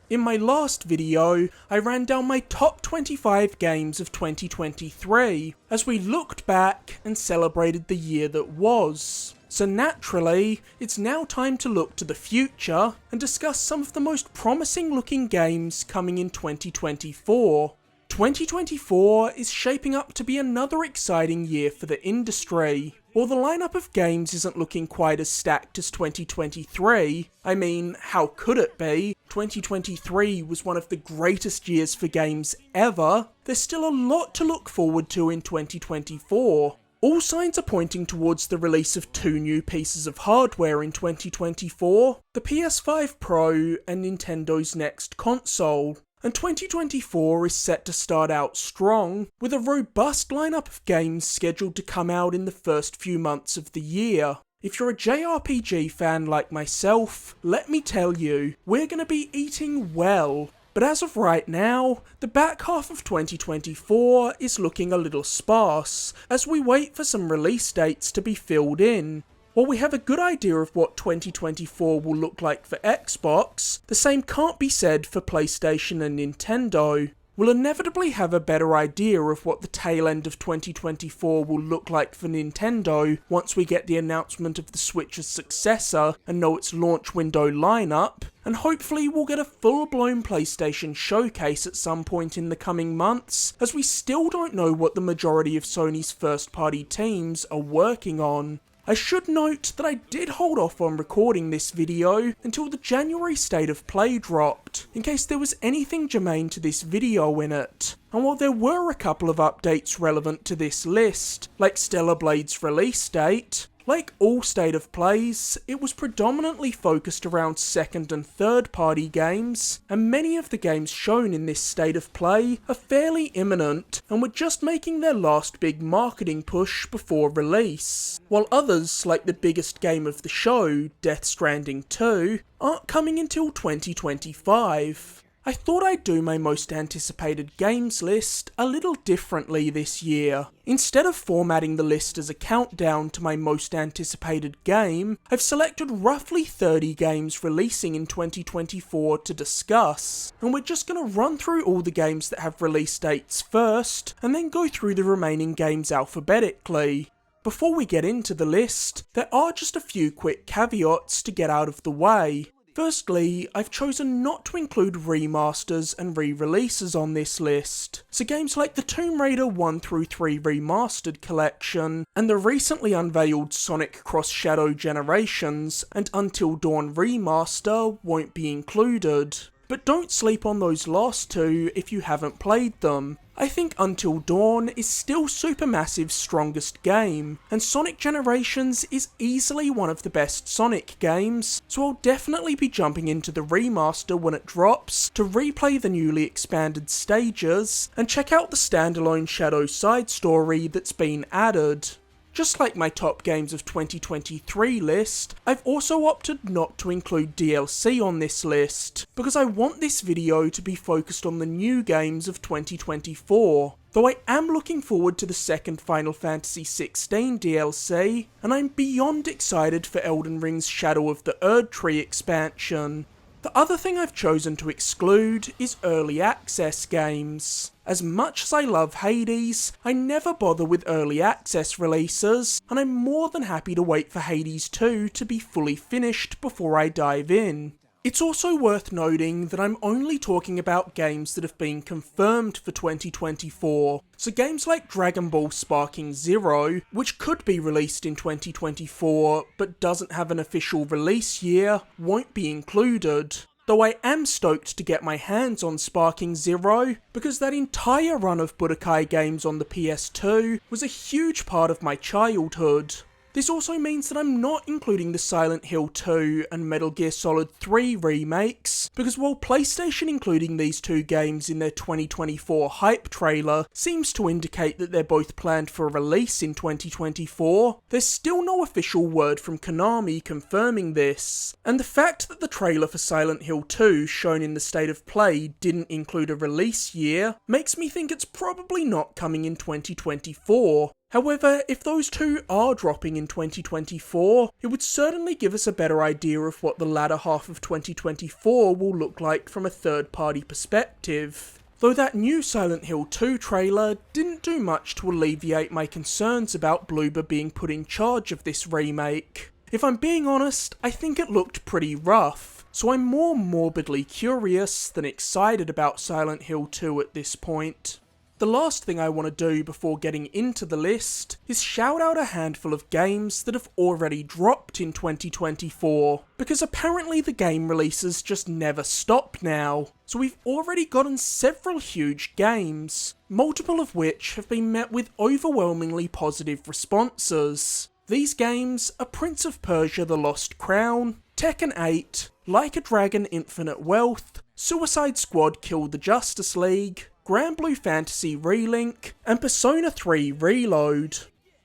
In my last video, I ran down my top 25 games of 2023, as we looked back and celebrated the year that was. So naturally, it's now time to look to the future and discuss some of the most promising looking games coming in 2024. 2024 is shaping up to be another exciting year for the industry. While the lineup of games isn't looking quite as stacked as 2023, I mean, how could it be? 2023 was one of the greatest years for games ever. There's still a lot to look forward to in 2024. All signs are pointing towards the release of two new pieces of hardware in 2024, the PS5 Pro and Nintendo's next console. And 2024 is set to start out strong, with a robust lineup of games scheduled to come out in the first few months of the year. If you're a JRPG fan like myself, let me tell you, we're going to be eating well. But as of right now, the back half of 2024 is looking a little sparse, as we wait for some release dates to be filled in. While we have a good idea of what 2024 will look like for Xbox, the same can't be said for PlayStation and Nintendo. We'll inevitably have a better idea of what the tail end of 2024 will look like for Nintendo once we get the announcement of the Switch's successor and know its launch window lineup, and hopefully we'll get a full-blown PlayStation showcase at some point in the coming months, as we still don't know what the majority of Sony's first-party teams are working on. I should note that I did hold off on recording this video until the January State of Play dropped, in case there was anything germane to this video in it. And while there were a couple of updates relevant to this list, like Stella Blade's release date, like all State of Plays, it was predominantly focused around second and third party games, and many of the games shown in this State of Play are fairly imminent and were just making their last big marketing push before release, while others, like the biggest game of the show, Death Stranding 2, aren't coming until 2025. I thought I'd do my most anticipated games list a little differently this year. Instead of formatting the list as a countdown to my most anticipated game, I've selected roughly 30 games releasing in 2024 to discuss, and we're just going to run through all the games that have release dates first, and then go through the remaining games alphabetically. Before we get into the list, there are just a few quick caveats to get out of the way. Firstly, I've chosen not to include remasters and re-releases on this list, so games like the Tomb Raider 1 through 3 Remastered Collection, and the recently unveiled Sonic Cross Shadow Generations and Until Dawn Remaster won't be included. But don't sleep on those last two if you haven't played them. I think Until Dawn is still Supermassive's strongest game, and Sonic Generations is easily one of the best Sonic games, so I'll definitely be jumping into the remaster when it drops to replay the newly expanded stages and check out the standalone Shadow side story that's been added. Just like my top games of 2023 list, I've also opted not to include DLC on this list, because I want this video to be focused on the new games of 2024. Though I am looking forward to the second Final Fantasy XVI DLC, and I'm beyond excited for Elden Ring's Shadow of the Erdtree expansion. The other thing I've chosen to exclude is early access games. As much as I love Hades, I never bother with early access releases, and I'm more than happy to wait for Hades 2 to be fully finished before I dive in. It's also worth noting that I'm only talking about games that have been confirmed for 2024, so games like Dragon Ball Sparking Zero, which could be released in 2024 but doesn't have an official release year, won't be included. Though I am stoked to get my hands on Sparking Zero, because that entire run of Budokai games on the PS2 was a huge part of my childhood. This also means that I'm not including the Silent Hill 2 and Metal Gear Solid 3 remakes, because while PlayStation including these two games in their 2024 hype trailer seems to indicate that they're both planned for release in 2024, there's still no official word from Konami confirming this, and the fact that the trailer for Silent Hill 2 shown in the State of Play didn't include a release year makes me think it's probably not coming in 2024. However, if those two are dropping in 2024, it would certainly give us a better idea of what the latter half of 2024 will look like from a third-party perspective. Though that new Silent Hill 2 trailer didn't do much to alleviate my concerns about Bloober being put in charge of this remake. If I'm being honest, I think it looked pretty rough, so I'm more morbidly curious than excited about Silent Hill 2 at this point. The last thing I want to do before getting into the list is shout out a handful of games that have already dropped in 2024, because apparently the game releases just never stop now. So we've already gotten several huge games, multiple of which have been met with overwhelmingly positive responses. These games are Prince of Persia: The Lost Crown, Tekken 8, Like a Dragon: Infinite Wealth, Suicide Squad: Kill the Justice League, Granblue Fantasy Relink, and Persona 3 Reload.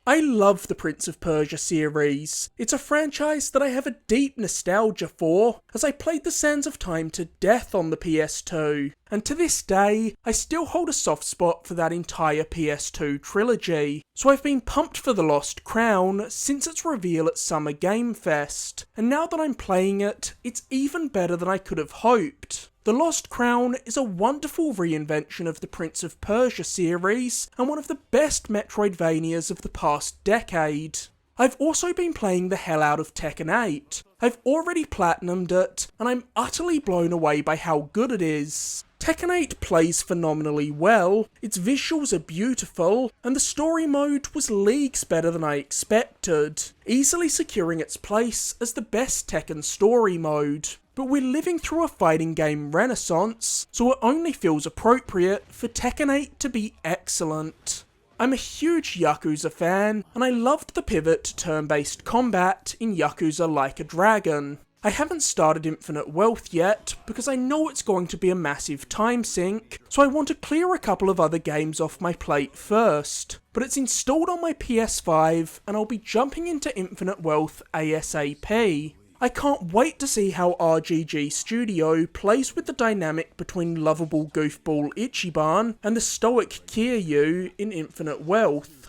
I love the Prince of Persia series. It's a franchise that I have a deep nostalgia for, as I played the Sands of Time to death on the PS2, and to this day, I still hold a soft spot for that entire PS2 trilogy. So I've been pumped for The Lost Crown since its reveal at Summer Game Fest, and now that I'm playing it, it's even better than I could have hoped. The Lost Crown is a wonderful reinvention of the Prince of Persia series, and one of the best Metroidvanias of the past decade. I've also been playing the hell out of Tekken 8. I've already platinumed it, and I'm utterly blown away by how good it is. Tekken 8 plays phenomenally well, its visuals are beautiful, and the story mode was leagues better than I expected, easily securing its place as the best Tekken story mode. But we're living through a fighting game renaissance, so it only feels appropriate for Tekken 8 to be excellent. I'm a huge Yakuza fan, and I loved the pivot to turn-based combat in Yakuza Like a Dragon. I haven't started Infinite Wealth yet, because I know it's going to be a massive time sink, so I want to clear a couple of other games off my plate first. But it's installed on my PS5, and I'll be jumping into Infinite Wealth ASAP. I can't wait to see how RGG Studio plays with the dynamic between lovable goofball Ichiban and the stoic Kiryu in Infinite Wealth.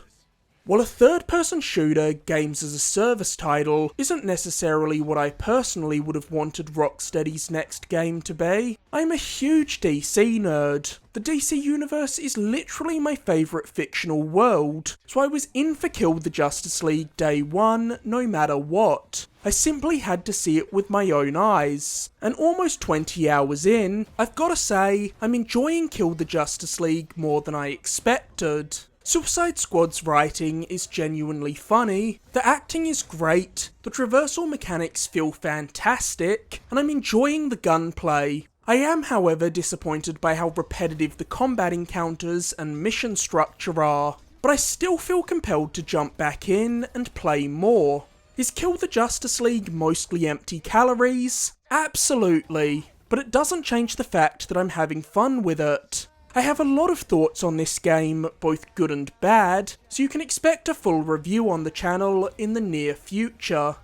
While a third-person shooter games as a service title isn't necessarily what I personally would have wanted Rocksteady's next game to be, I'm a huge DC nerd. The DC universe is literally my favourite fictional world, so I was in for Kill the Justice League day one, no matter what. I simply had to see it with my own eyes. And almost 20 hours in, I've gotta say, I'm enjoying Kill the Justice League more than I expected. Suicide Squad's writing is genuinely funny, the acting is great, the traversal mechanics feel fantastic, and I'm enjoying the gunplay. I am, however, disappointed by how repetitive the combat encounters and mission structure are, but I still feel compelled to jump back in and play more. Is Kill the Justice League mostly empty calories? Absolutely, but it doesn't change the fact that I'm having fun with it. I have a lot of thoughts on this game, both good and bad, so you can expect a full review on the channel in the near future.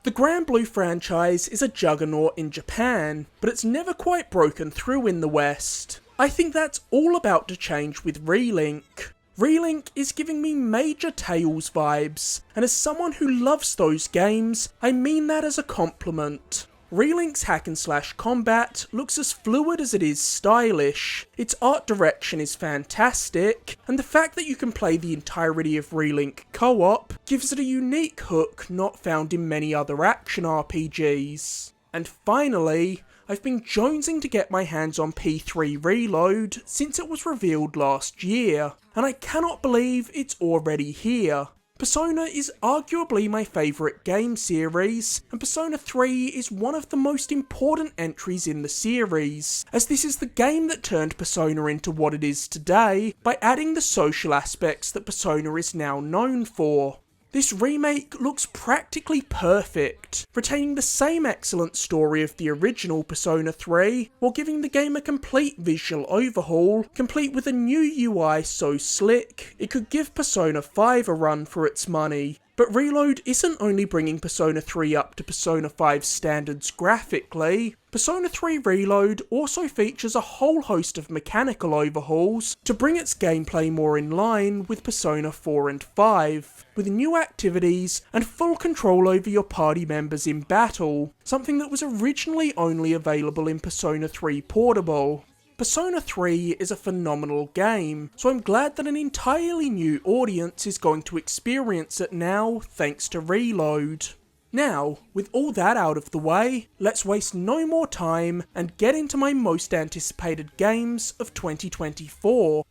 The Granblue franchise is a juggernaut in Japan, but it's never quite broken through in the West. I think that's all about to change with Relink. Relink is giving me major Tales vibes, and as someone who loves those games, I mean that as a compliment. Relink's hack and slash combat looks as fluid as it is stylish, its art direction is fantastic, and the fact that you can play the entirety of Relink co-op gives it a unique hook not found in many other action RPGs. And finally, I've been jonesing to get my hands on P3 Reload since it was revealed last year, and I cannot believe it's already here. Persona is arguably my favourite game series, and Persona 3 is one of the most important entries in the series, as this is the game that turned Persona into what it is today by adding the social aspects that Persona is now known for. This remake looks practically perfect, retaining the same excellent story of the original Persona 3, while giving the game a complete visual overhaul, complete with a new UI so slick, it could give Persona 5 a run for its money. But But Reload isn't only bringing Persona 3 up to Persona 5 standards graphically, Persona 3 Reload also features a whole host of mechanical overhauls to bring its gameplay more in line with Persona 4 and 5, with new activities and full control over your party members in battle, something that was originally only available in Persona 3 Portable. Persona 3 is a phenomenal game, so I'm glad that an entirely new audience is going to experience it now thanks to Reload. Now, with all that out of the way, let's waste no more time and get into my most anticipated games of 2024.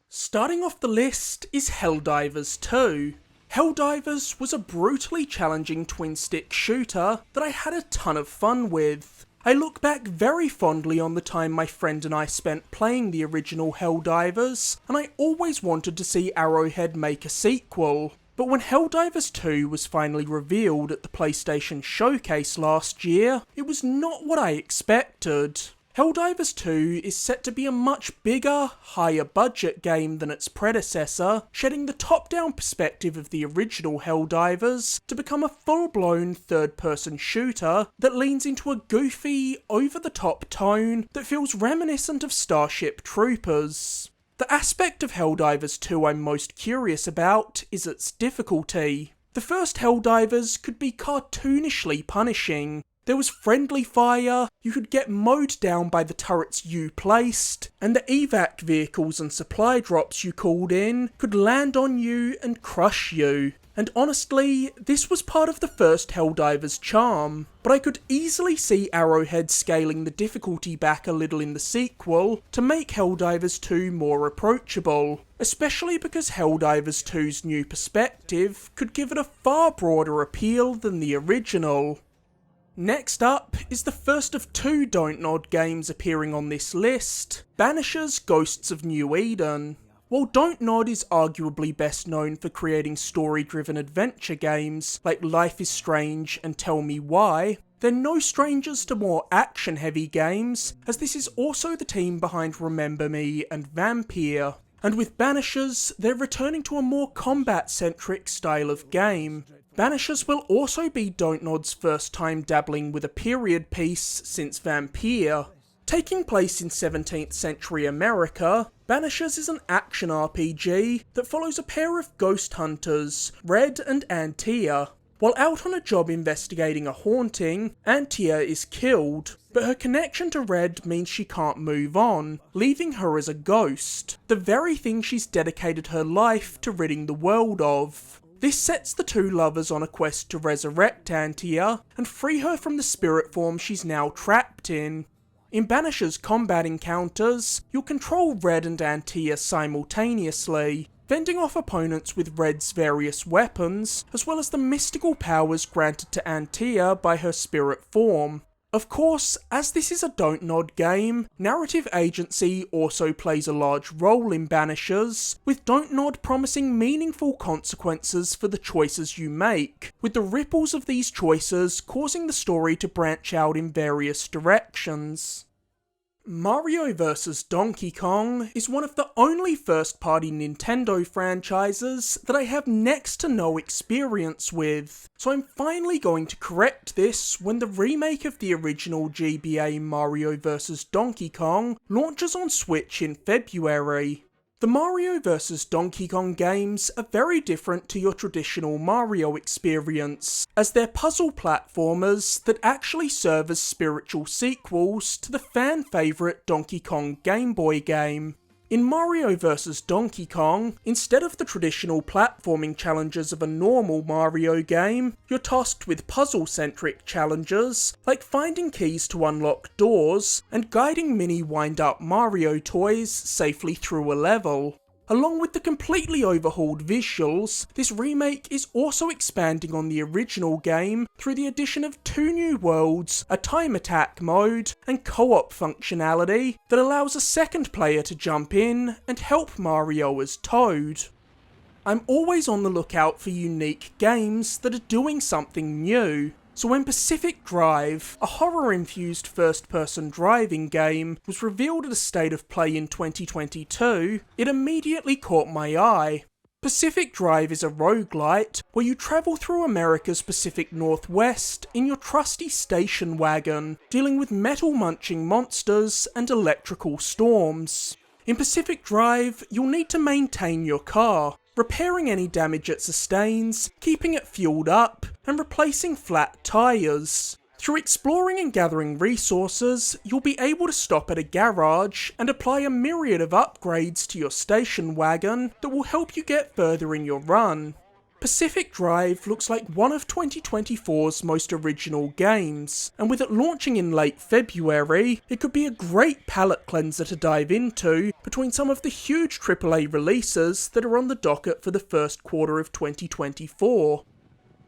Starting off the list is Helldivers 2. Helldivers was a brutally challenging twin-stick shooter that I had a ton of fun with. I look back very fondly on the time my friend and I spent playing the original Helldivers, and I always wanted to see Arrowhead make a sequel. But when Helldivers 2 was finally revealed at the PlayStation Showcase last year, it was not what I expected. Helldivers 2 is set to be a much bigger, higher budget game than its predecessor, shedding the top-down perspective of the original Helldivers to become a full-blown third-person shooter that leans into a goofy, over-the-top tone that feels reminiscent of Starship Troopers. The aspect of Helldivers 2 I'm most curious about is its difficulty. The first Helldivers could be cartoonishly punishing. There was friendly fire, you could get mowed down by the turrets you placed, and the evac vehicles and supply drops you called in could land on you and crush you. And honestly, this was part of the first Helldivers charm, but I could easily see Arrowhead scaling the difficulty back a little in the sequel to make Helldivers 2 more approachable, especially because Helldivers 2's new perspective could give it a far broader appeal than the original. Next up is the first of two Don't Nod games appearing on this list, Banisher's Ghosts of New Eden. While Don't Nod is arguably best known for creating story-driven adventure games like Life is Strange and Tell Me Why, they're no strangers to more action-heavy games, as this is also the team behind Remember Me and Vampire. And with Banishers, they're returning to a more combat-centric style of game. Banishers will also be Don't Nod's first time dabbling with a period piece since Vampire. Taking place in 17th century America, Banishers is an action RPG that follows a pair of ghost hunters, Red and Antia. While out on a job investigating a haunting, Antia is killed, but her connection to Red means she can't move on, leaving her as a ghost, the very thing she's dedicated her life to ridding the world of. This sets the two lovers on a quest to resurrect Antia and free her from the spirit form she's now trapped in. In Banisher's combat encounters, you'll control Red and Antia simultaneously, fending off opponents with Red's various weapons, as well as the mystical powers granted to Antia by her spirit form. Of course, as this is a Don't Nod game, narrative agency also plays a large role in Banishers, with Don't Nod promising meaningful consequences for the choices you make, with the ripples of these choices causing the story to branch out in various directions. Mario vs. Donkey Kong is one of the only first-party Nintendo franchises that I have next to no experience with, so I'm finally going to correct this when the remake of the original GBA Mario vs. Donkey Kong launches on Switch in February. The Mario vs. Donkey Kong games are very different to your traditional Mario experience, as they're puzzle platformers that actually serve as spiritual sequels to the fan-favourite Donkey Kong Game Boy game. In Mario vs. Donkey Kong, instead of the traditional platforming challenges of a normal Mario game, you're tasked with puzzle-centric challenges, like finding keys to unlock doors, and guiding mini wind-up Mario toys safely through a level. Along with the completely overhauled visuals, this remake is also expanding on the original game through the addition of 2 new worlds, a time attack mode, and co-op functionality that allows a second player to jump in and help Mario as Toad. I'm always on the lookout for unique games that are doing something new. So when Pacific Drive, a horror-infused first-person driving game, was revealed at a State of Play in 2022, it immediately caught my eye. Pacific Drive is a roguelite where you travel through America's Pacific Northwest in your trusty station wagon, dealing with metal-munching monsters and electrical storms. In Pacific Drive, you'll need to maintain your car, repairing any damage it sustains, keeping it fueled up, and replacing flat tyres. Through exploring and gathering resources, you'll be able to stop at a garage and apply a myriad of upgrades to your station wagon that will help you get further in your run. Pacific Drive looks like one of 2024's most original games, and with it launching in late February, it could be a great palate cleanser to dive into between some of the huge AAA releases that are on the docket for the first quarter of 2024.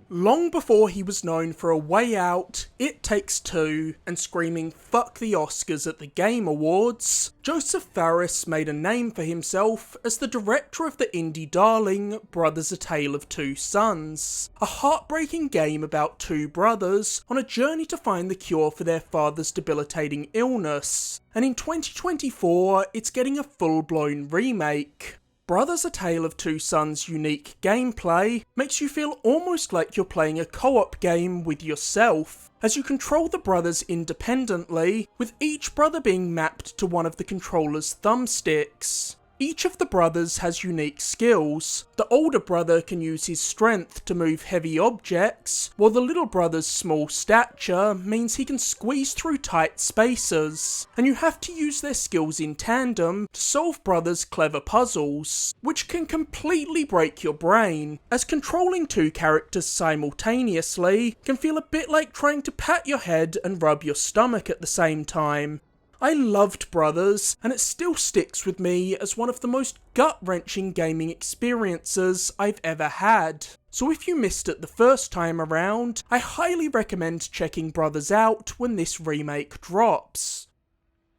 Long before he was known for A Way Out, It Takes Two, and screaming "fuck the Oscars" at the Game Awards, Joseph Fares made a name for himself as the director of the indie darling Brothers: A Tale of Two Sons, a heartbreaking game about two brothers on a journey to find the cure for their father's debilitating illness. And in 2024, it's getting a full-blown remake. Brothers: A Tale of Two Sons' unique gameplay makes you feel almost like you're playing a co-op game with yourself, as you control the brothers independently, with each brother being mapped to one of the controller's thumbsticks. Each of the brothers has unique skills. The older brother can use his strength to move heavy objects, while the little brother's small stature means he can squeeze through tight spaces, and you have to use their skills in tandem to solve brothers' clever puzzles, which can completely break your brain, as controlling two characters simultaneously can feel a bit like trying to pat your head and rub your stomach at the same time. I loved Brothers, and it still sticks with me as one of the most gut-wrenching gaming experiences I've ever had. So if you missed it the first time around, I highly recommend checking Brothers out when this remake drops.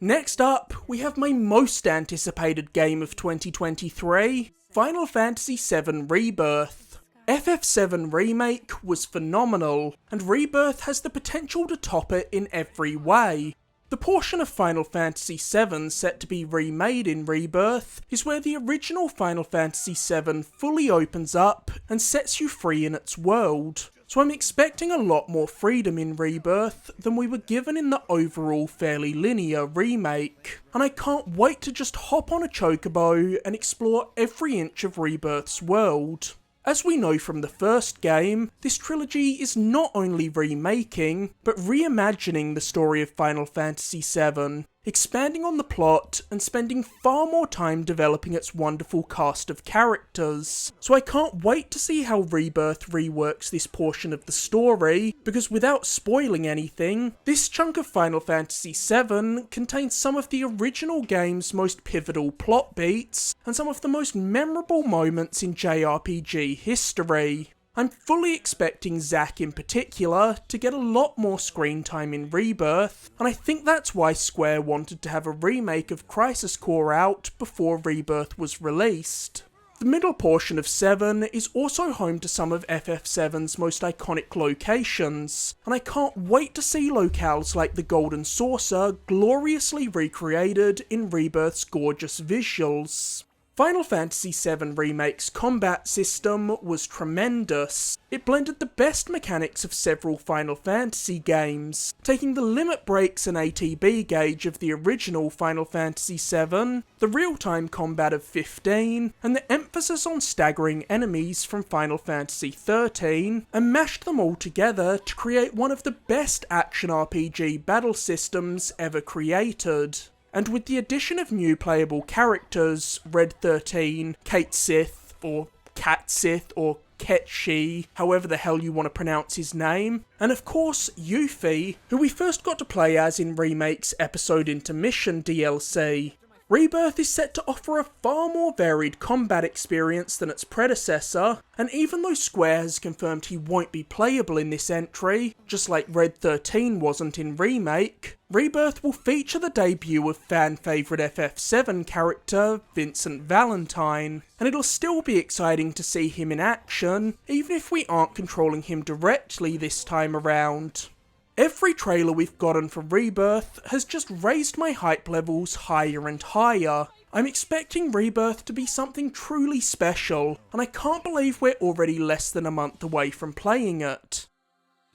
Next up, we have my most anticipated game of 2023, Final Fantasy VII Rebirth. FF7 Remake was phenomenal, and Rebirth has the potential to top it in every way. The portion of Final Fantasy VII set to be remade in Rebirth is where the original Final Fantasy VII fully opens up and sets you free in its world. So I'm expecting a lot more freedom in Rebirth than we were given in the overall fairly linear remake. And I can't wait to just hop on a chocobo and explore every inch of Rebirth's world. As we know from the first game, this trilogy is not only remaking, but reimagining the story of Final Fantasy VII, expanding on the plot and spending far more time developing its wonderful cast of characters. So I can't wait to see how Rebirth reworks this portion of the story, because without spoiling anything, this chunk of Final Fantasy VII contains some of the original game's most pivotal plot beats, and some of the most memorable moments in JRPG history. I'm fully expecting Zack in particular to get a lot more screen time in Rebirth, and I think that's why Square wanted to have a remake of Crisis Core out before Rebirth was released. The middle portion of 7 is also home to some of FF7's most iconic locations, and I can't wait to see locales like the Golden Saucer gloriously recreated in Rebirth's gorgeous visuals. Final Fantasy VII Remake's combat system was tremendous. It blended the best mechanics of several Final Fantasy games, taking the limit breaks and ATB gauge of the original Final Fantasy VII, the real-time combat of 15, and the emphasis on staggering enemies from Final Fantasy XIII, and mashed them all together to create one of the best action RPG battle systems ever created. And with the addition of new playable characters, Red 13, Kate Sith, or Cat Sith, or Ketshi, however the hell you want to pronounce his name, and of course Yuffie, who we first got to play as in Remake's Episode Intermission DLC. Rebirth is set to offer a far more varied combat experience than its predecessor, and even though Square has confirmed he won't be playable in this entry, just like Red 13 wasn't in Remake, Rebirth will feature the debut of fan-favourite FF7 character Vincent Valentine, and it'll still be exciting to see him in action, even if we aren't controlling him directly this time around. Every trailer we've gotten for Rebirth has just raised my hype levels higher and higher. I'm expecting Rebirth to be something truly special, and I can't believe we're already less than a month away from playing it.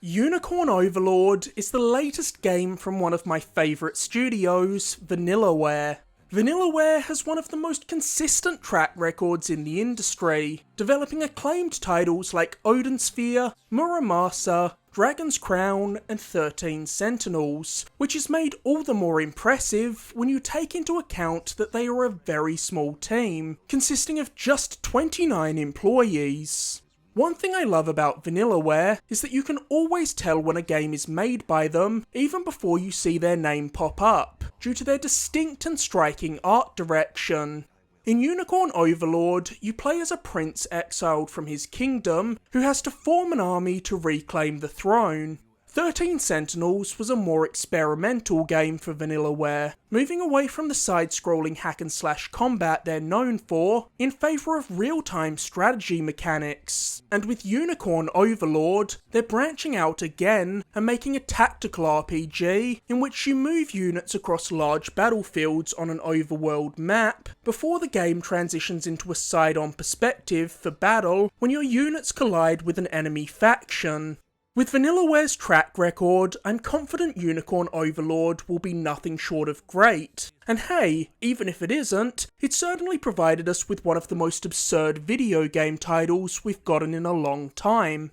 Unicorn Overlord is the latest game from one of my favourite studios, Vanillaware. Vanillaware has one of the most consistent track records in the industry, developing acclaimed titles like Odinsphere, Muramasa, Dragon's Crown, and 13 Sentinels, which is made all the more impressive when you take into account that they are a very small team, consisting of just 29 employees. One thing I love about Vanillaware is that you can always tell when a game is made by them even before you see their name pop up, due to their distinct and striking art direction. In Unicorn Overlord, you play as a prince exiled from his kingdom who has to form an army to reclaim the throne. 13 Sentinels was a more experimental game for Vanillaware, moving away from the side-scrolling hack-and-slash combat they're known for, in favour of real-time strategy mechanics. And with Unicorn Overlord, they're branching out again and making a tactical RPG in which you move units across large battlefields on an overworld map before the game transitions into a side-on perspective for battle when your units collide with an enemy faction. With Vanillaware's track record, I'm confident Unicorn Overlord will be nothing short of great. And hey, even if it isn't, it certainly provided us with one of the most absurd video game titles we've gotten in a long time.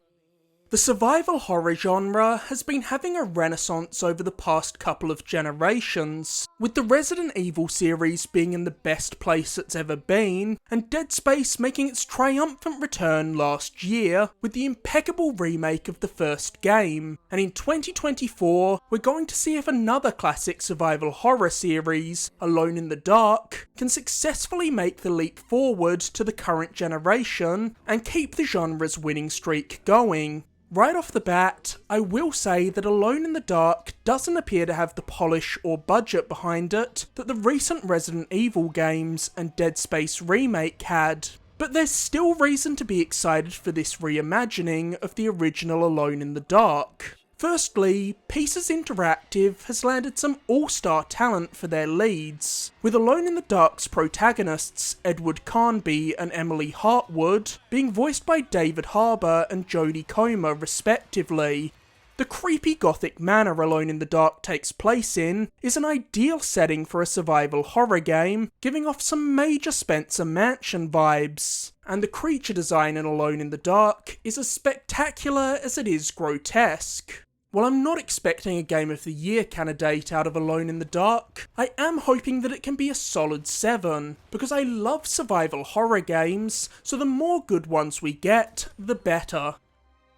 The survival horror genre has been having a renaissance over the past couple of generations, with the Resident Evil series being in the best place it's ever been, and Dead Space making its triumphant return last year with the impeccable remake of the first game. And in 2024, we're going to see if another classic survival horror series, Alone in the Dark, can successfully make the leap forward to the current generation and keep the genre's winning streak going. Right off the bat, I will say that Alone in the Dark doesn't appear to have the polish or budget behind it that the recent Resident Evil games and Dead Space remake had. But there's still reason to be excited for this reimagining of the original Alone in the Dark. Firstly, Pieces Interactive has landed some all-star talent for their leads, with Alone in the Dark's protagonists Edward Carnby and Emily Hartwood being voiced by David Harbour and Jodie Comer respectively. The creepy gothic manor Alone in the Dark takes place in is an ideal setting for a survival horror game, giving off some major Spencer Mansion vibes. And the creature design in Alone in the Dark is as spectacular as it is grotesque. While I'm not expecting a Game of the Year candidate out of Alone in the Dark, I am hoping that it can be a solid 7, because I love survival horror games, so the more good ones we get, the better.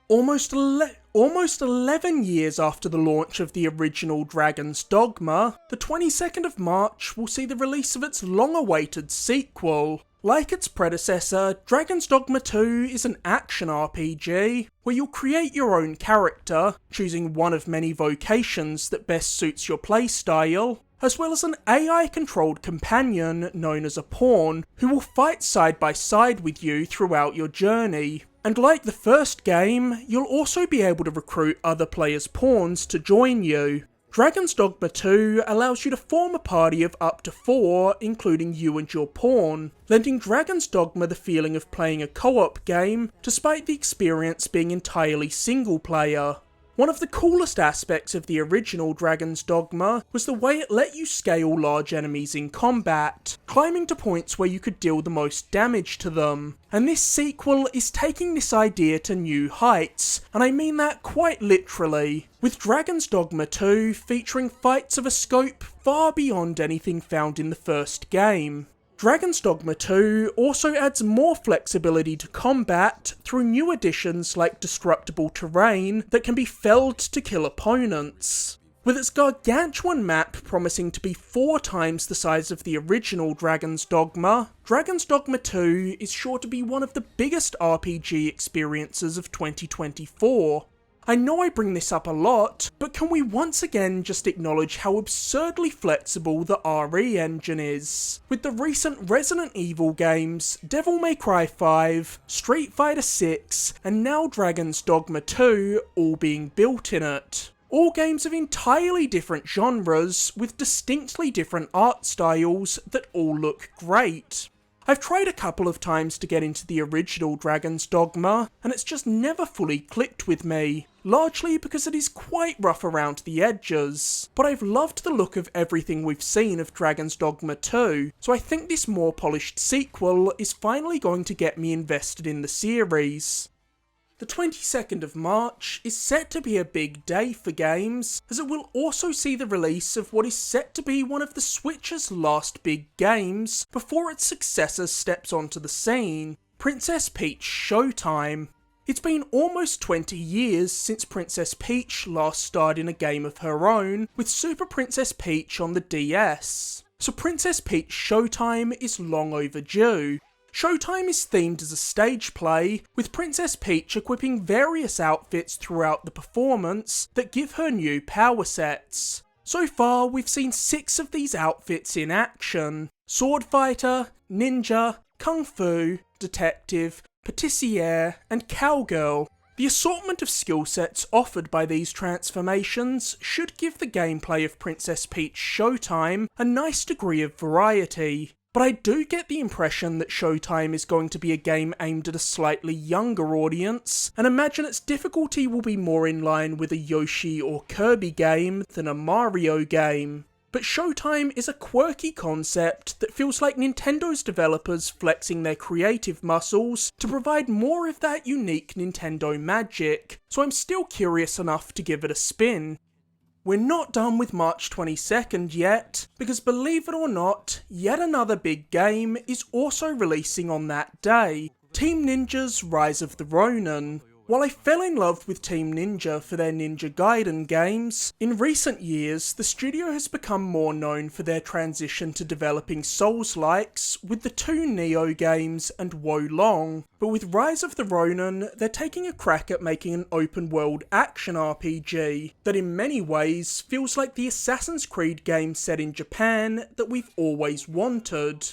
Almost 11 years after the launch of the original Dragon's Dogma, the 22nd of March will see the release of its long-awaited sequel. Like its predecessor, Dragon's Dogma 2 is an action RPG, where you'll create your own character, choosing one of many vocations that best suits your playstyle, as well as an AI-controlled companion known as a pawn, who will fight side by side with you throughout your journey. And like the first game, you'll also be able to recruit other players' pawns to join you. Dragon's Dogma 2 allows you to form a party of up to 4, including you and your pawn, lending Dragon's Dogma the feeling of playing a co-op game, despite the experience being entirely single player. One of the coolest aspects of the original Dragon's Dogma was the way it let you scale large enemies in combat, climbing to points where you could deal the most damage to them. And this sequel is taking this idea to new heights, and I mean that quite literally, with Dragon's Dogma 2 featuring fights of a scope far beyond anything found in the first game. Dragon's Dogma 2 also adds more flexibility to combat through new additions like destructible terrain that can be felled to kill opponents. With its gargantuan map promising to be 4 times the size of the original Dragon's Dogma 2 is sure to be one of the biggest RPG experiences of 2024. I know I bring this up a lot, but can we once again just acknowledge how absurdly flexible the RE engine is? With the recent Resident Evil games, Devil May Cry 5, Street Fighter 6, and now Dragon's Dogma 2 all being built in it. All games of entirely different genres with distinctly different art styles that all look great. I've tried a couple of times to get into the original Dragon's Dogma, and it's just never fully clicked with me, largely because it is quite rough around the edges. But I've loved the look of everything we've seen of Dragon's Dogma 2, so I think this more polished sequel is finally going to get me invested in the series. The 22nd of March is set to be a big day for games, as it will also see the release of what is set to be one of the Switch's last big games before its successor steps onto the scene, Princess Peach Showtime. It's been almost 20 years since Princess Peach last starred in a game of her own, with Super Princess Peach on the DS. So Princess Peach Showtime is long overdue. Showtime is themed as a stage play, with Princess Peach equipping various outfits throughout the performance that give her new power sets. So far, we've seen 6 of these outfits in action: Sword Fighter, Ninja, Kung Fu, Detective, Patissiere, and Cowgirl. The assortment of skill sets offered by these transformations should give the gameplay of Princess Peach Showtime a nice degree of variety. But I do get the impression that Showtime is going to be a game aimed at a slightly younger audience, and imagine its difficulty will be more in line with a Yoshi or Kirby game than a Mario game. But Showtime is a quirky concept that feels like Nintendo's developers flexing their creative muscles to provide more of that unique Nintendo magic, so I'm still curious enough to give it a spin. We're not done with March 22nd yet, because believe it or not, yet another big game is also releasing on that day: Team Ninja's Rise of the Ronin. While I fell in love with Team Ninja for their Ninja Gaiden games, in recent years the studio has become more known for their transition to developing Souls-likes with the 2 Neo games and Wo Long. But with Rise of the Ronin, they're taking a crack at making an open-world action RPG that in many ways feels like the Assassin's Creed game set in Japan that we've always wanted.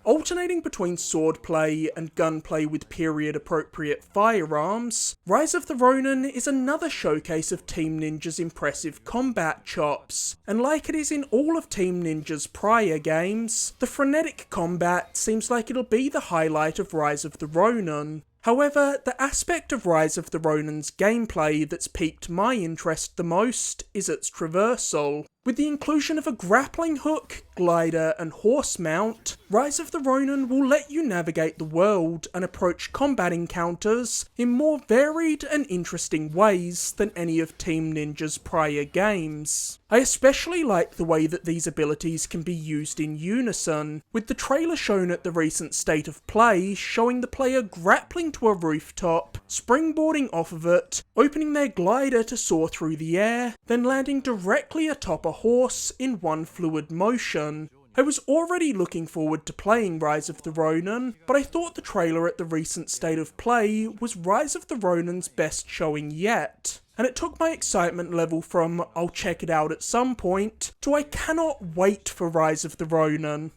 Alternating between swordplay and gunplay with period-appropriate firearms, Rise of the Ronin is another showcase of Team Ninja's impressive combat chops, and like it is in all of Team Ninja's prior games, the frenetic combat seems like it'll be the highlight of Rise of the Ronin. However, the aspect of Rise of the Ronin's gameplay that's piqued my interest the most is its traversal. With the inclusion of a grappling hook, glider, and horse mount, Rise of the Ronin will let you navigate the world and approach combat encounters in more varied and interesting ways than any of Team Ninja's prior games. I especially like the way that these abilities can be used in unison, with the trailer shown at the recent State of Play showing the player grappling to a rooftop, springboarding off of it, opening their glider to soar through the air, then landing directly atop a horse in one fluid motion. I was already looking forward to playing Rise of the Ronin, but I thought the trailer at the recent State of Play was Rise of the Ronin's best showing yet. And it took my excitement level from "I'll check it out at some point" to "I cannot wait for Rise of the Ronin."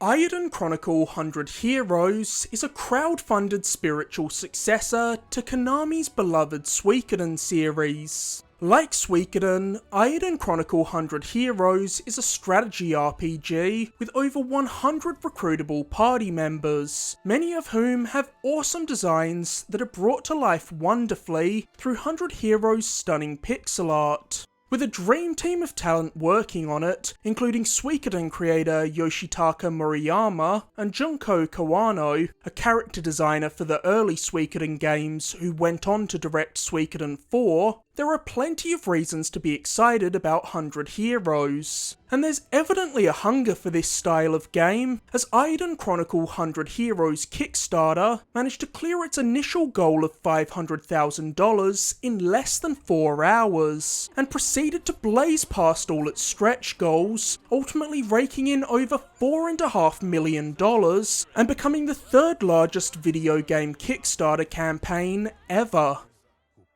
Iden Chronicle 100 Heroes is a crowd-funded spiritual successor to Konami's beloved Suikoden series. Like Suikoden, Iden Chronicle 100 Heroes is a strategy RPG with over 100 recruitable party members, many of whom have awesome designs that are brought to life wonderfully through 100 Heroes' stunning pixel art. With a dream team of talent working on it, including Suikoden creator Yoshitaka Murayama and Junko Kawano, a character designer for the early Suikoden games who went on to direct Suikoden 4, there are plenty of reasons to be excited about 100 Heroes. And there's evidently a hunger for this style of game, as Iden Chronicle 100 Heroes Kickstarter managed to clear its initial goal of $500,000 in less than 4 hours, and proceeded to blaze past all its stretch goals, ultimately raking in over $4.5 million and becoming the 3rd largest video game Kickstarter campaign ever.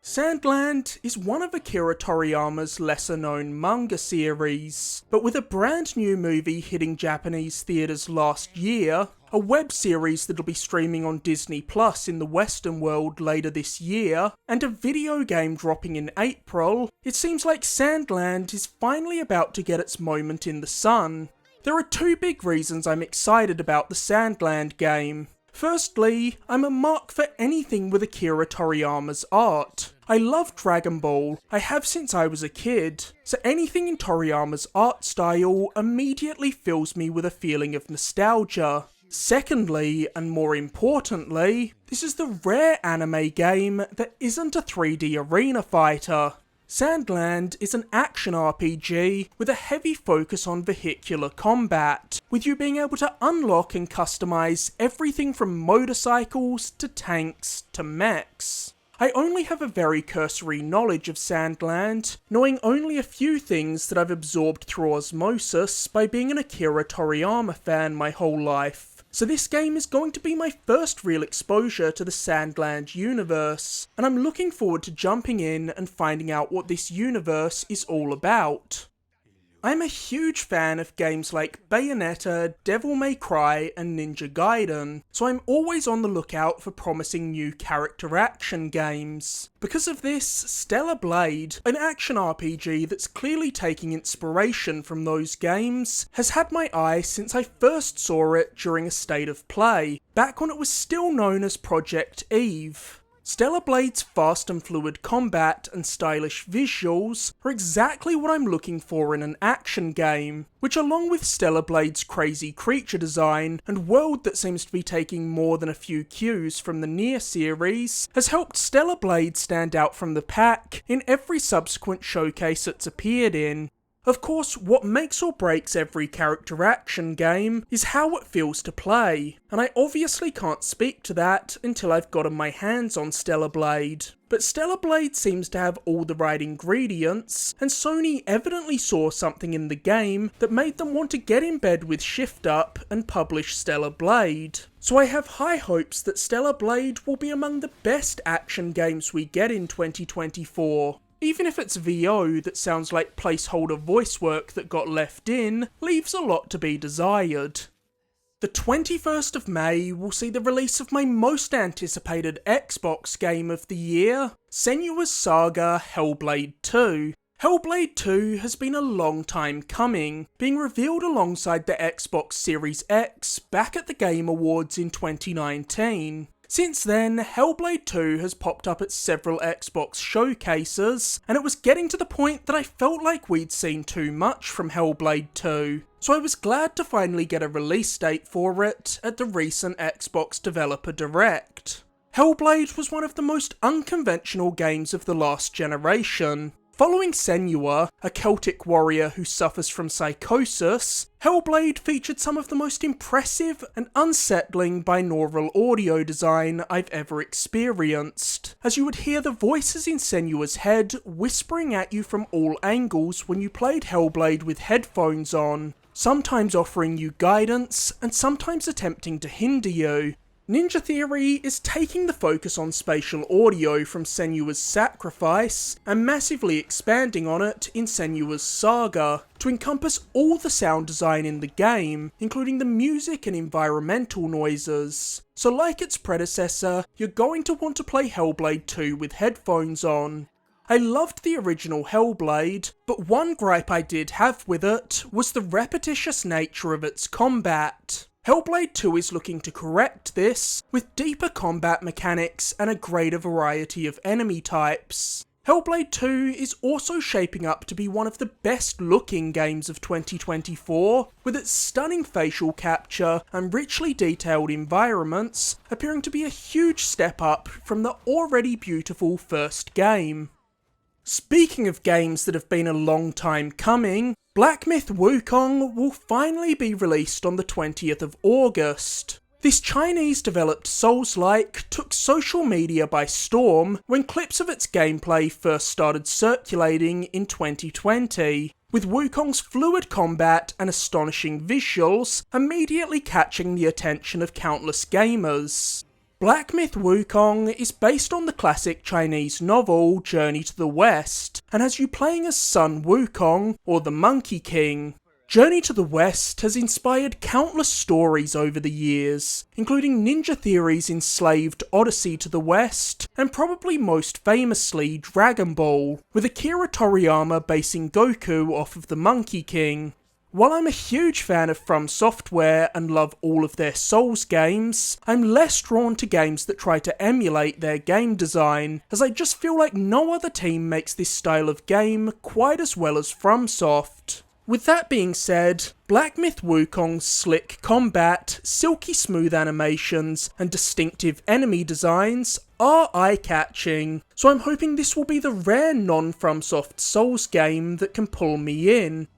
Sandland is one of Akira Toriyama's lesser-known manga series, but with a brand new movie hitting Japanese theatres last year, a web series that'll be streaming on Disney Plus in the Western world later this year, and a video game dropping in April, it seems like Sandland is finally about to get its moment in the sun. There are two big reasons I'm excited about the Sandland game. Firstly, I'm a mark for anything with Akira Toriyama's art. I love Dragon Ball, I have since I was a kid, so anything in Toriyama's art style immediately fills me with a feeling of nostalgia. Secondly, and more importantly, this is the rare anime game that isn't a 3D arena fighter. Sandland is an action RPG with a heavy focus on vehicular combat, with you being able to unlock and customise everything from motorcycles to tanks to mechs. I only have a very cursory knowledge of Sandland, knowing only a few things that I've absorbed through osmosis by being an Akira Toriyama fan my whole life. So this game is going to be my first real exposure to the Sandland universe, and I'm looking forward to jumping in and finding out what this universe is all about. I'm a huge fan of games like Bayonetta, Devil May Cry, and Ninja Gaiden, so I'm always on the lookout for promising new character action games. Because of this, Stella Blade, an action RPG that's clearly taking inspiration from those games, has had my eye since I first saw it during a State of Play, back when it was still known as Project Eve. Stella Blade's fast and fluid combat and stylish visuals are exactly what I'm looking for in an action game, which along with Stella Blade's crazy creature design and world that seems to be taking more than a few cues from the NieR series, has helped Stella Blade stand out from the pack in every subsequent showcase it's appeared in. Of course, what makes or breaks every character action game is how it feels to play, and I obviously can't speak to that until I've gotten my hands on Stella Blade. But Stella Blade seems to have all the right ingredients, and Sony evidently saw something in the game that made them want to get in bed with Shift Up and publish Stella Blade. So I have high hopes that Stella Blade will be among the best action games we get in 2024. Even if it's VO that sounds like placeholder voice work that got left in, leaves a lot to be desired. The 21st of May will see the release of my most anticipated Xbox game of the year, Senua's Saga Hellblade II. Hellblade 2 has been a long time coming, being revealed alongside the Xbox Series X back at the Game Awards in 2019. Since then, Hellblade 2 has popped up at several Xbox showcases, and it was getting to the point that I felt like we'd seen too much from Hellblade 2, so I was glad to finally get a release date for it at the recent Xbox Developer Direct. Hellblade was one of the most unconventional games of the last generation. Following Senua, a Celtic warrior who suffers from psychosis, Hellblade featured some of the most impressive and unsettling binaural audio design I've ever experienced, as you would hear the voices in Senua's head whispering at you from all angles when you played Hellblade with headphones on, sometimes offering you guidance and sometimes attempting to hinder you. Ninja Theory is taking the focus on spatial audio from Senua's Sacrifice and massively expanding on it in Senua's Saga to encompass all the sound design in the game, including the music and environmental noises. So like its predecessor, you're going to want to play Hellblade 2 with headphones on. I loved the original Hellblade, but one gripe I did have with it was the repetitious nature of its combat. Hellblade 2 is looking to correct this, with deeper combat mechanics and a greater variety of enemy types. Hellblade 2 is also shaping up to be one of the best looking games of 2024, with its stunning facial capture and richly detailed environments appearing to be a huge step up from the already beautiful first game. Speaking of games that have been a long time coming, Black Myth Wukong will finally be released on the 20th of August. This Chinese-developed Souls-like took social media by storm when clips of its gameplay first started circulating in 2020, with Wukong's fluid combat and astonishing visuals immediately catching the attention of countless gamers. Black Myth Wukong is based on the classic Chinese novel Journey to the West, and has you playing as Sun Wukong, or the Monkey King. Journey to the West has inspired countless stories over the years, including Ninja Theory's enslaved Odyssey to the West, and probably most famously Dragon Ball, with Akira Toriyama basing Goku off of the Monkey King. While I'm a huge fan of From Software and love all of their Souls games, I'm less drawn to games that try to emulate their game design, as I just feel like no other team makes this style of game quite as well as FromSoft. With that being said, Black Myth Wukong's slick combat, silky smooth animations, and distinctive enemy designs are eye-catching, so I'm hoping this will be the rare non-FromSoft Souls game that can pull me in.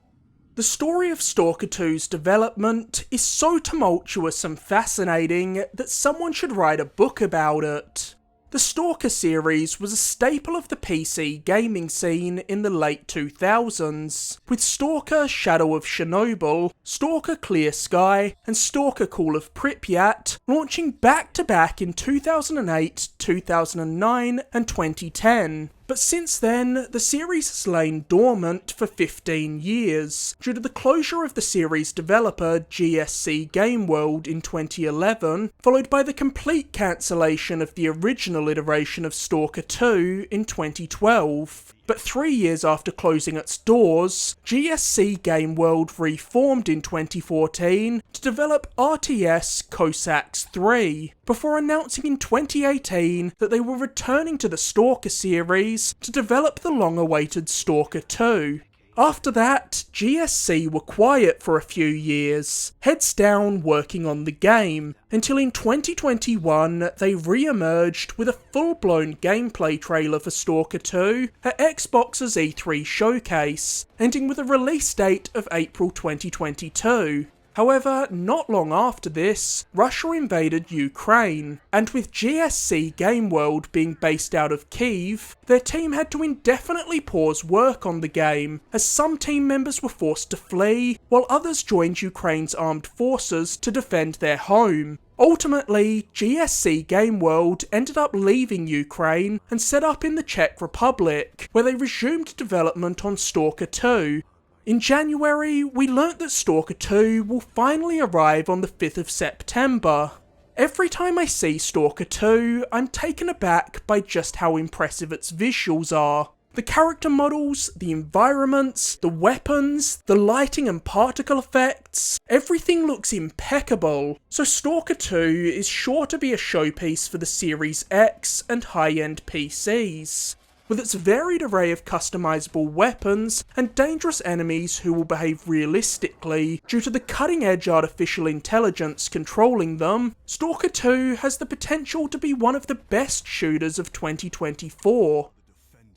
The story of Stalker 2's development is so tumultuous and fascinating that someone should write a book about it. The Stalker series was a staple of the PC gaming scene in the late 2000s, with Stalker Shadow of Chernobyl, Stalker Clear Sky, and Stalker Call of Pripyat launching back-to-back in 2008, 2009, and 2010. But since then, the series has lain dormant for 15 years, due to the closure of the series developer GSC Game World in 2011, followed by the complete cancellation of the original iteration of Stalker 2 in 2012. But 3 years after closing its doors, GSC Game World reformed in 2014 to develop RTS Cossacks 3, before announcing in 2018 that they were returning to the Stalker series to develop the long-awaited Stalker 2. After that, GSC were quiet for a few years, heads down working on the game, until in 2021 they re-emerged with a full-blown gameplay trailer for Stalker 2 at Xbox's E3 showcase, ending with a release date of April 2022. However, not long after this, Russia invaded Ukraine, and with GSC Game World being based out of Kyiv, their team had to indefinitely pause work on the game, as some team members were forced to flee, while others joined Ukraine's armed forces to defend their home. Ultimately, GSC Game World ended up leaving Ukraine and set up in the Czech Republic, where they resumed development on Stalker 2. In January, we learnt that Stalker 2 will finally arrive on the 5th of September. Every time I see Stalker 2, I'm taken aback by just how impressive its visuals are. The character models, the environments, the weapons, the lighting and particle effects, everything looks impeccable. So Stalker 2 is sure to be a showpiece for the Series X and high-end PCs. With its varied array of customizable weapons and dangerous enemies who will behave realistically due to the cutting-edge artificial intelligence controlling them, Stalker 2 has the potential to be one of the best shooters of 2024.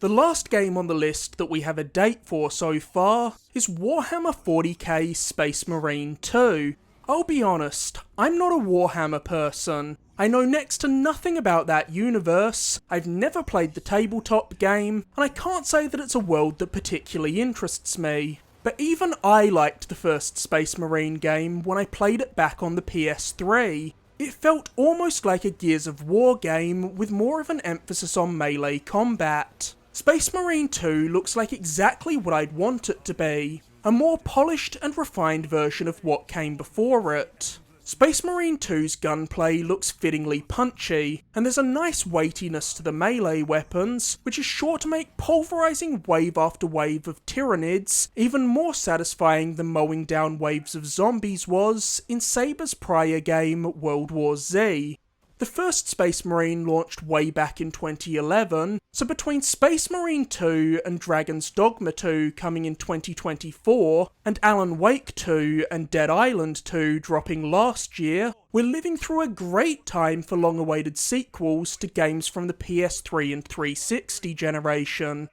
The last game on the list that we have a date for so far is Warhammer 40k Space Marine 2. I'll be honest, I'm not a Warhammer person. I know next to nothing about that universe, I've never played the tabletop game, and I can't say that it's a world that particularly interests me. But even I liked the first Space Marine game when I played it back on the PS3. It felt almost like a Gears of War game with more of an emphasis on melee combat. Space Marine 2 looks like exactly what I'd want it to be. A more polished and refined version of what came before it. Space Marine 2's gunplay looks fittingly punchy, and there's a nice weightiness to the melee weapons, which is sure to make pulverising wave after wave of Tyranids even more satisfying than mowing down waves of zombies was in Saber's prior game World War Z. The first Space Marine launched way back in 2011, so between Space Marine 2 and Dragon's Dogma 2 coming in 2024, and Alan Wake 2 and Dead Island 2 dropping last year, we're living through a great time for long-awaited sequels to games from the PS3 and 360 generation.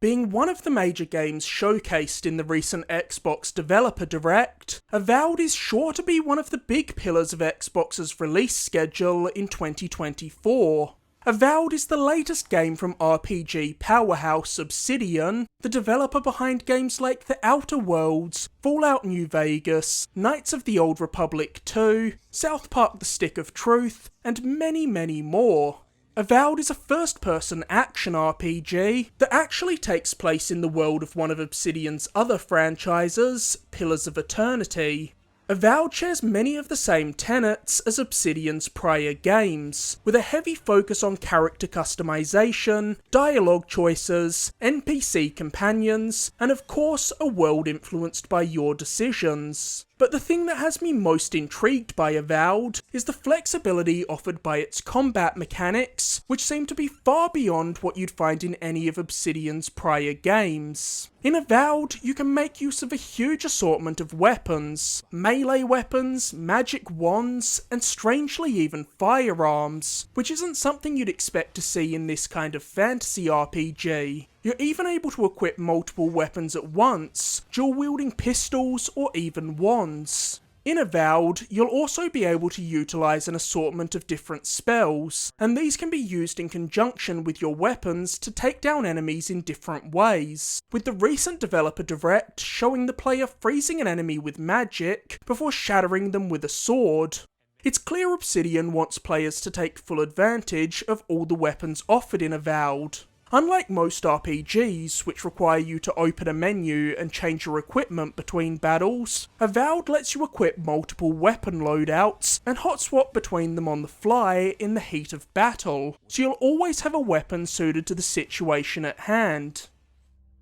Being one of the major games showcased in the recent Xbox Developer Direct, Avowed is sure to be one of the big pillars of Xbox's release schedule in 2024. Avowed is the latest game from RPG powerhouse Obsidian, the developer behind games like The Outer Worlds, Fallout New Vegas, Knights of the Old Republic 2, South Park The Stick of Truth, and many, many more. Avowed is a first-person action RPG that actually takes place in the world of one of Obsidian's other franchises, Pillars of Eternity. Avowed shares many of the same tenets as Obsidian's prior games, with a heavy focus on character customization, dialogue choices, NPC companions, and of course a world influenced by your decisions. But the thing that has me most intrigued by Avowed is the flexibility offered by its combat mechanics, which seem to be far beyond what you'd find in any of Obsidian's prior games. In Avowed, you can make use of a huge assortment of weapons, melee weapons, magic wands, and strangely even firearms, which isn't something you'd expect to see in this kind of fantasy RPG. You're even able to equip multiple weapons at once, dual-wielding pistols or even wands. In Avowed, you'll also be able to utilise an assortment of different spells, and these can be used in conjunction with your weapons to take down enemies in different ways, with the recent developer direct showing the player freezing an enemy with magic before shattering them with a sword. It's clear Obsidian wants players to take full advantage of all the weapons offered in Avowed. Unlike most RPGs, which require you to open a menu and change your equipment between battles, Avowed lets you equip multiple weapon loadouts and hot swap between them on the fly in the heat of battle, so you'll always have a weapon suited to the situation at hand.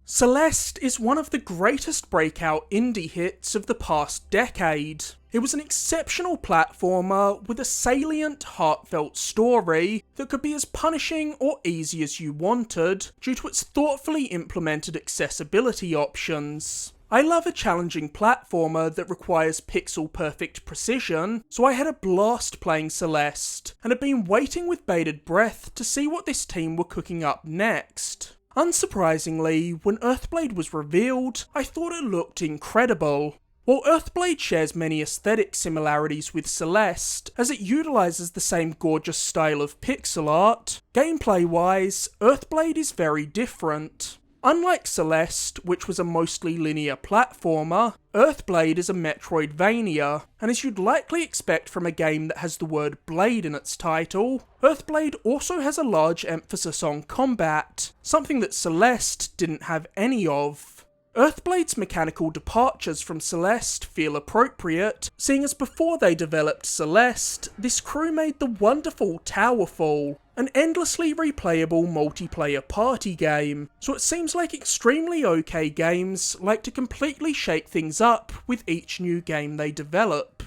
Celeste is one of the greatest breakout indie hits of the past decade. It was an exceptional platformer with a salient, heartfelt story that could be as punishing or easy as you wanted due to its thoughtfully implemented accessibility options. I love a challenging platformer that requires pixel-perfect precision, so I had a blast playing Celeste, and have been waiting with bated breath to see what this team were cooking up next. Unsurprisingly, when Earthblade was revealed, I thought it looked incredible. While Earthblade shares many aesthetic similarities with Celeste, as it utilises the same gorgeous style of pixel art, gameplay-wise, Earthblade is very different. Unlike Celeste, which was a mostly linear platformer, Earthblade is a Metroidvania, and as you'd likely expect from a game that has the word blade in its title, Earthblade also has a large emphasis on combat, something that Celeste didn't have any of. Earthblade's mechanical departures from Celeste feel appropriate, seeing as before they developed Celeste, this crew made the wonderful Towerfall, an endlessly replayable multiplayer party game, so it seems like extremely okay games like to completely shake things up with each new game they develop.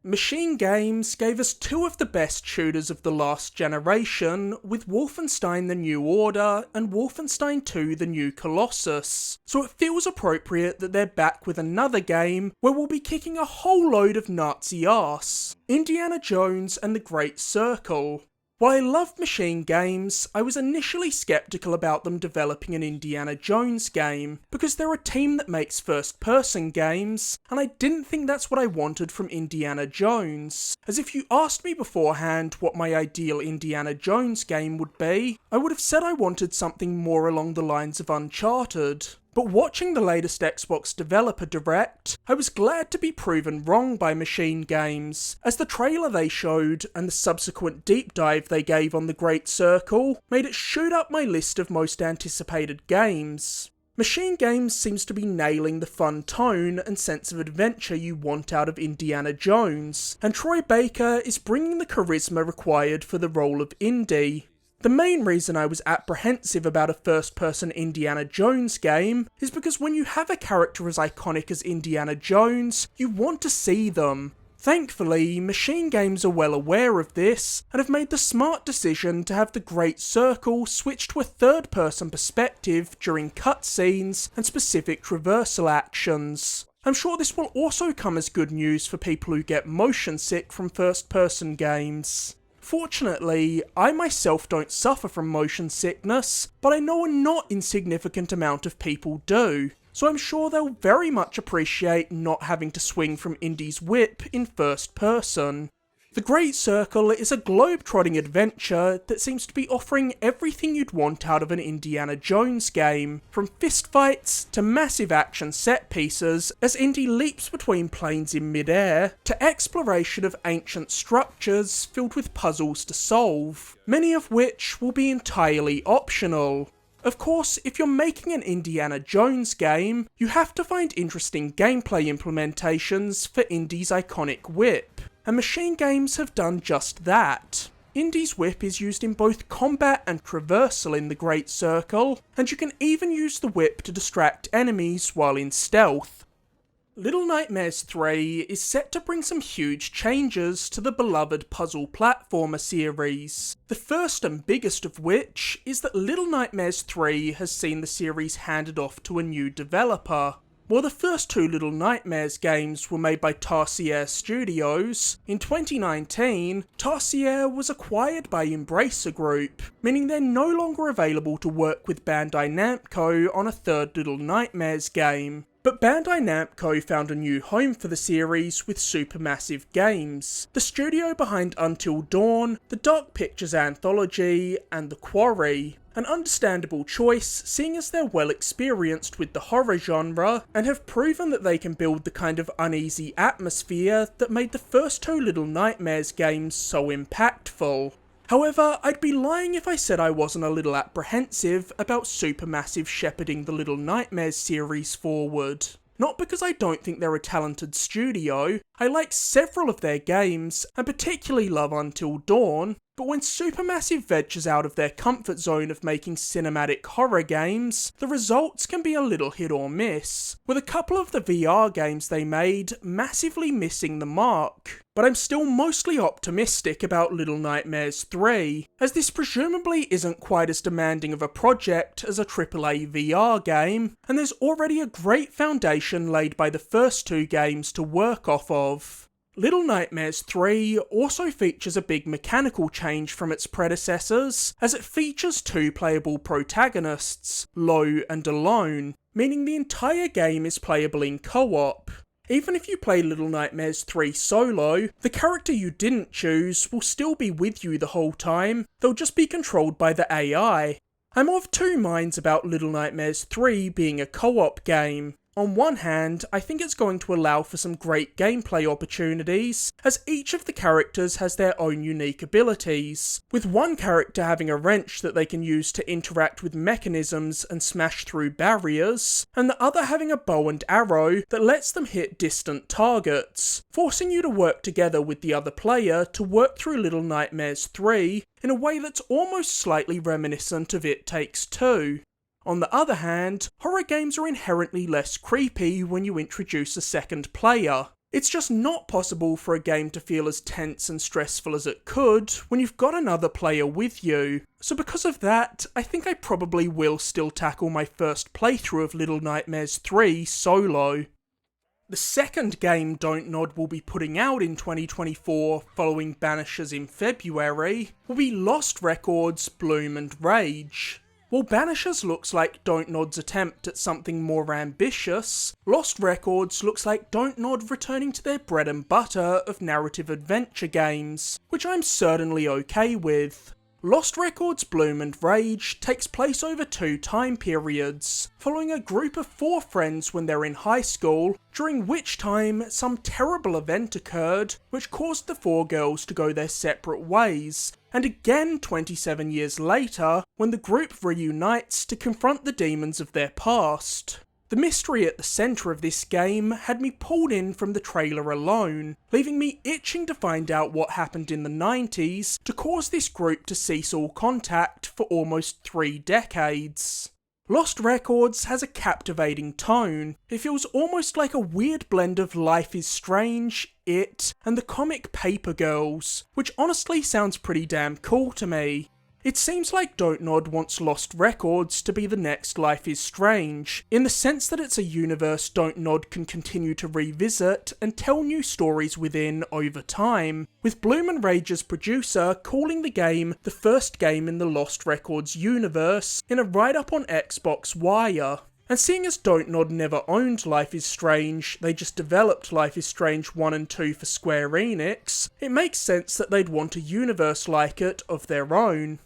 Machine Games gave us two of the best shooters of the last generation, with Wolfenstein The New Order and Wolfenstein II The New Colossus, so it feels appropriate that they're back with another game where we'll be kicking a whole load of Nazi arse, Indiana Jones and the Great Circle. While I love Machine Games, I was initially skeptical about them developing an Indiana Jones game, because they're a team that makes first-person games, and I didn't think that's what I wanted from Indiana Jones. As if you asked me beforehand what my ideal Indiana Jones game would be, I would have said I wanted something more along the lines of Uncharted. But watching the latest Xbox developer direct, I was glad to be proven wrong by Machine Games, as the trailer they showed and the subsequent deep dive they gave on the Great Circle made it shoot up my list of most anticipated games. Machine Games seems to be nailing the fun tone and sense of adventure you want out of Indiana Jones, and Troy Baker is bringing the charisma required for the role of Indy. The main reason I was apprehensive about a first-person Indiana Jones game is because when you have a character as iconic as Indiana Jones, you want to see them. Thankfully, Machine Games are well aware of this, and have made the smart decision to have the Great Circle switch to a third-person perspective during cutscenes and specific traversal actions. I'm sure this will also come as good news for people who get motion sick from first-person games. Fortunately, I myself don't suffer from motion sickness, but I know a not insignificant amount of people do, so I'm sure they'll very much appreciate not having to swing from Indy's whip in first person. The Great Circle is a globe-trotting adventure that seems to be offering everything you'd want out of an Indiana Jones game, from fistfights to massive action set pieces as Indy leaps between planes in mid-air, to exploration of ancient structures filled with puzzles to solve, many of which will be entirely optional. Of course, if you're making an Indiana Jones game, you have to find interesting gameplay implementations for Indy's iconic whip, and Machine Games have done just that. Indy's whip is used in both combat and traversal in the Great Circle, and you can even use the whip to distract enemies while in stealth. Little Nightmares 3 is set to bring some huge changes to the beloved puzzle platformer series. The first and biggest of which is that Little Nightmares 3 has seen the series handed off to a new developer. While the first two Little Nightmares games were made by ThousandYear Studios, in 2019, ThousandYear was acquired by Embracer Group, meaning they're no longer available to work with Bandai Namco on a third Little Nightmares game. But Bandai Namco found a new home for the series with Supermassive Games, the studio behind Until Dawn, the Dark Pictures anthology, and The Quarry. An understandable choice, seeing as they're well experienced with the horror genre, and have proven that they can build the kind of uneasy atmosphere that made the first two Little Nightmares games so impactful. However, I'd be lying if I said I wasn't a little apprehensive about Supermassive shepherding the Little Nightmares series forward. Not because I don't think they're a talented studio, I like several of their games, and particularly love Until Dawn, but when Supermassive ventures out of their comfort zone of making cinematic horror games, the results can be a little hit or miss, with a couple of the VR games they made massively missing the mark. But I'm still mostly optimistic about Little Nightmares 3, as this presumably isn't quite as demanding of a project as a AAA VR game, and there's already a great foundation laid by the first two games to work off of. Little Nightmares 3 also features a big mechanical change from its predecessors, as it features two playable protagonists, Low and Alone, meaning the entire game is playable in co-op. Even if you play Little Nightmares 3 solo, the character you didn't choose will still be with you the whole time, they'll just be controlled by the AI. I'm of two minds about Little Nightmares 3 being a co-op game. On one hand, I think it's going to allow for some great gameplay opportunities, as each of the characters has their own unique abilities, with one character having a wrench that they can use to interact with mechanisms and smash through barriers, and the other having a bow and arrow that lets them hit distant targets, forcing you to work together with the other player to work through Little Nightmares 3 in a way that's almost slightly reminiscent of It Takes Two. On the other hand, horror games are inherently less creepy when you introduce a second player. It's just not possible for a game to feel as tense and stressful as it could when you've got another player with you. So because of that, I think I probably will still tackle my first playthrough of Little Nightmares 3 solo. The second game Don't Nod will be putting out in 2024, following Banishers in February, will be Lost Records, Bloom and Rage. While Banishers looks like Don't Nod's attempt at something more ambitious, Lost Records looks like Don't Nod returning to their bread and butter of narrative adventure games, which I'm certainly okay with. Lost Records Bloom and Rage takes place over two time periods, following a group of four friends when they're in high school, during which time some terrible event occurred which caused the four girls to go their separate ways, and again 27 years later when the group reunites to confront the demons of their past. The mystery at the centre of this game had me pulled in from the trailer alone, leaving me itching to find out what happened in the 90s to cause this group to cease all contact for almost 3 decades. Lost Records has a captivating tone. It feels almost like a weird blend of Life is Strange, It, and the comic Paper Girls, which honestly sounds pretty damn cool to me. It seems like Don't Nod wants Lost Records to be the next Life is Strange, in the sense that it's a universe Don't Nod can continue to revisit and tell new stories within over time, with Bloom and Rage's producer calling the game the first game in the Lost Records universe in a write-up on Xbox Wire. And seeing as Dontnod never owned Life is Strange, they just developed Life is Strange 1 and 2 for Square Enix, it makes sense that they'd want a universe like it of their own.